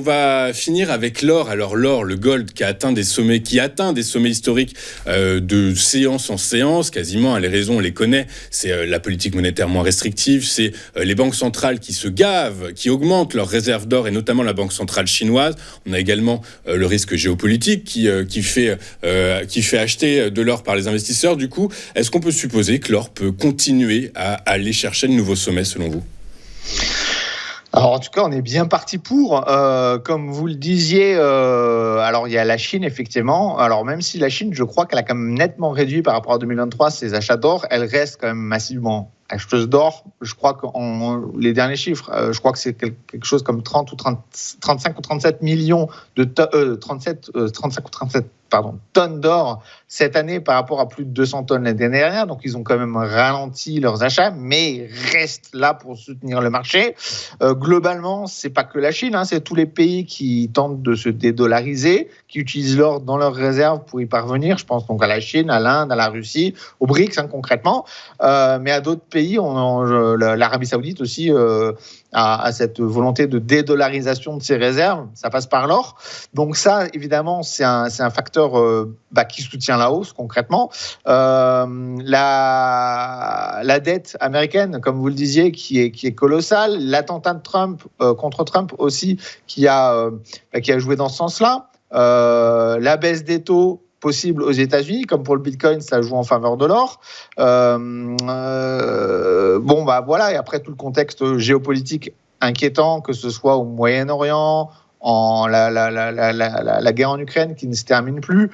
va finir avec l'or. Alors l'or, le gold qui atteint des sommets historiques de séance en séance, quasiment. Les raisons, on les connaît. C'est la politique monétaire moins restrictive, c'est les banques centrales qui se gavent, qui augmentent leurs réserves d'or, et notamment la banque centrale chinoise. On a également le risque géopolitique qui fait acheter de l'or par les investisseurs. Du coup, est-ce qu'on peut supposer que l'or peut continuer à aller chercher de nouveaux sommets, selon vous ? Alors, en tout cas, on est bien parti pour. Comme vous le disiez, alors il y a la Chine, effectivement. Alors, même si la Chine, je crois qu'elle a quand même nettement réduit par rapport à 2023 ses achats d'or, elle reste quand même massivement acheteuse d'or. Je crois que les derniers chiffres, je crois que c'est quelque chose comme 35 ou 37 millions de 35 ou 37 tonnes d'or cette année par rapport à plus de 200 tonnes l'année dernière. Donc, ils ont quand même ralenti leurs achats, mais restent là pour soutenir le marché. Globalement, c'est pas que la Chine, c'est tous les pays qui tentent de se dédollariser, qui utilisent l'or dans leurs réserves pour y parvenir. Je pense donc à la Chine, à l'Inde, à la Russie, aux BRICS concrètement, mais à d'autres pays. L'Arabie Saoudite aussi a cette volonté de dédollarisation de ses réserves. Ça passe par l'or. Donc ça, évidemment, c'est un facteur qui soutient la hausse concrètement. La dette américaine, comme vous le disiez, qui est colossale. L'attentat de Trump contre Trump aussi, qui a joué dans ce sens-là. La baisse des taux possible aux États-Unis, comme pour le Bitcoin, ça joue en faveur de l'or. Voilà, et après tout le contexte géopolitique inquiétant, que ce soit au Moyen-Orient, la guerre en Ukraine qui ne se termine plus,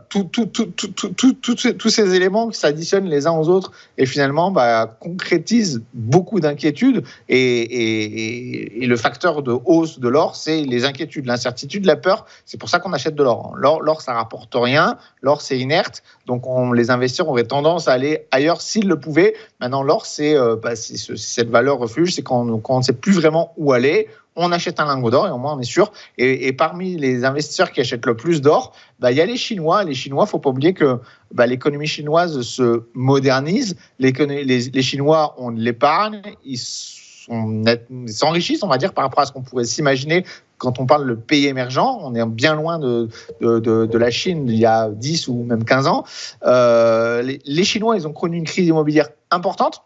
tous ces éléments qui s'additionnent les uns aux autres et finalement concrétisent beaucoup d'inquiétudes et le facteur de hausse de l'or, c'est les inquiétudes, l'incertitude, la peur. C'est pour ça qu'on achète de l'or. L'or, ça rapporte rien. L'or, c'est inerte. Donc, les investisseurs auraient tendance à aller ailleurs s'ils le pouvaient. Maintenant, l'or, c'est cette valeur refuge. C'est quand on ne sait plus vraiment où aller. On achète un lingot d'or et au moins on est sûr. Et parmi les investisseurs qui achètent le plus d'or, il y a les Chinois. Les Chinois, il ne faut pas oublier que l'économie chinoise se modernise. Les Chinois ont de l'épargne, ils s'enrichissent, on va dire, par rapport à ce qu'on pourrait s'imaginer quand on parle de pays émergent. On est bien loin de la Chine il y a 10 ou même 15 ans. Les Chinois, ils ont connu une crise immobilière importante.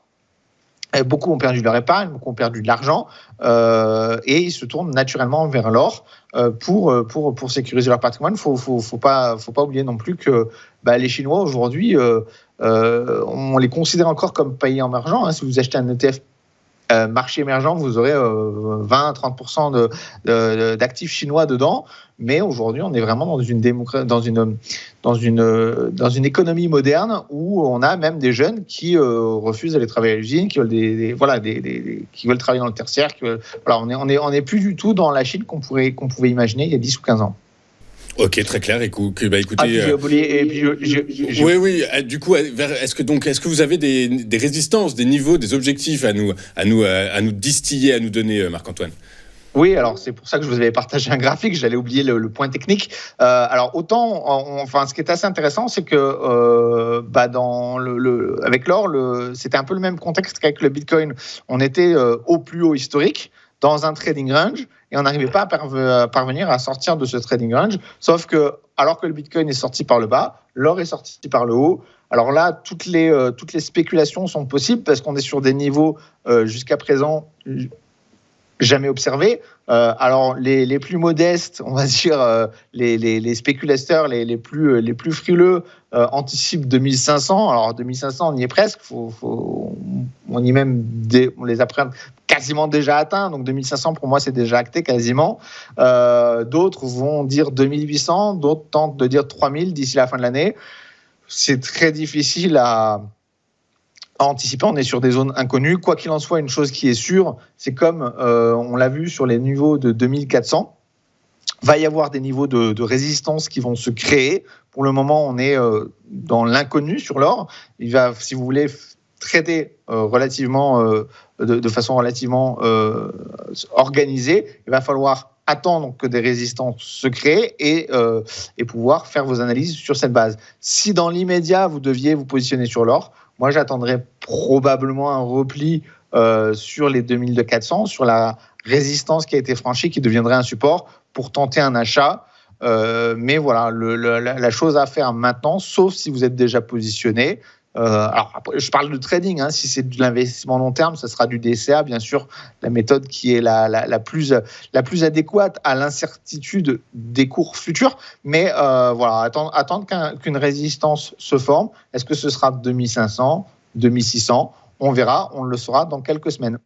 Beaucoup ont perdu leur épargne, beaucoup ont perdu de l'argent et ils se tournent naturellement vers l'or pour sécuriser leur patrimoine. Faut pas oublier non plus que les Chinois aujourd'hui, on les considère encore comme pays émergents. Si vous achetez un ETF marché émergent, vous aurez 20-30% d'actifs chinois dedans. Mais aujourd'hui, on est vraiment dans une économie moderne où on a même des jeunes qui refusent d'aller travailler à l'usine, qui veulent qui veulent travailler dans le tertiaire. On est plus du tout dans la Chine qu'on pouvait imaginer il y a 10 ou 15 ans. Ok, très clair. Écoutez. Oui. Du coup, est-ce que vous avez des résistances, des niveaux, des objectifs à nous distiller, à nous donner, Marc-Antoine ? Oui, alors c'est pour ça que je vous avais partagé un graphique. J'allais oublier le point technique. Alors autant, ce qui est assez intéressant, c'est que avec l'or, c'était un peu le même contexte qu'avec le Bitcoin. On était au plus haut historique dans un trading range et on n'arrivait pas à parvenir à sortir de ce trading range. Sauf que, alors que le Bitcoin est sorti par le bas, l'or est sorti par le haut. Alors là, toutes les spéculations sont possibles parce qu'on est sur des niveaux jusqu'à présent jamais observés. Alors les plus modestes, on va dire les spéculateurs les plus frileux anticipent 2500. Alors 2500, on y est presque. On les a quasiment déjà atteints. Donc 2500 pour moi c'est déjà acté quasiment. D'autres vont dire 2800, d'autres tentent de dire 3000 d'ici la fin de l'année. C'est très difficile à anticiper, on est sur des zones inconnues. Quoi qu'il en soit, une chose qui est sûre, c'est comme on l'a vu sur les niveaux de 2400, va y avoir des niveaux de résistance qui vont se créer. Pour le moment, on est dans l'inconnu sur l'or. Il va, si vous voulez, traiter de façon relativement organisée. Il va falloir attendre que des résistances se créent et pouvoir faire vos analyses sur cette base. Si dans l'immédiat, vous deviez vous positionner sur l'or, moi, j'attendrais probablement un repli sur les 2200, sur la résistance qui a été franchie, qui deviendrait un support pour tenter un achat. Mais voilà, la chose à faire maintenant, sauf si vous êtes déjà positionné. Alors, après, je parle de trading. Si c'est de l'investissement long terme, ce sera du DCA, bien sûr, la méthode qui est la plus adéquate à l'incertitude des cours futurs. Mais voilà, attendre qu'une résistance se forme. Est-ce que ce sera 2500, 2600 ? On verra, on le saura dans quelques semaines.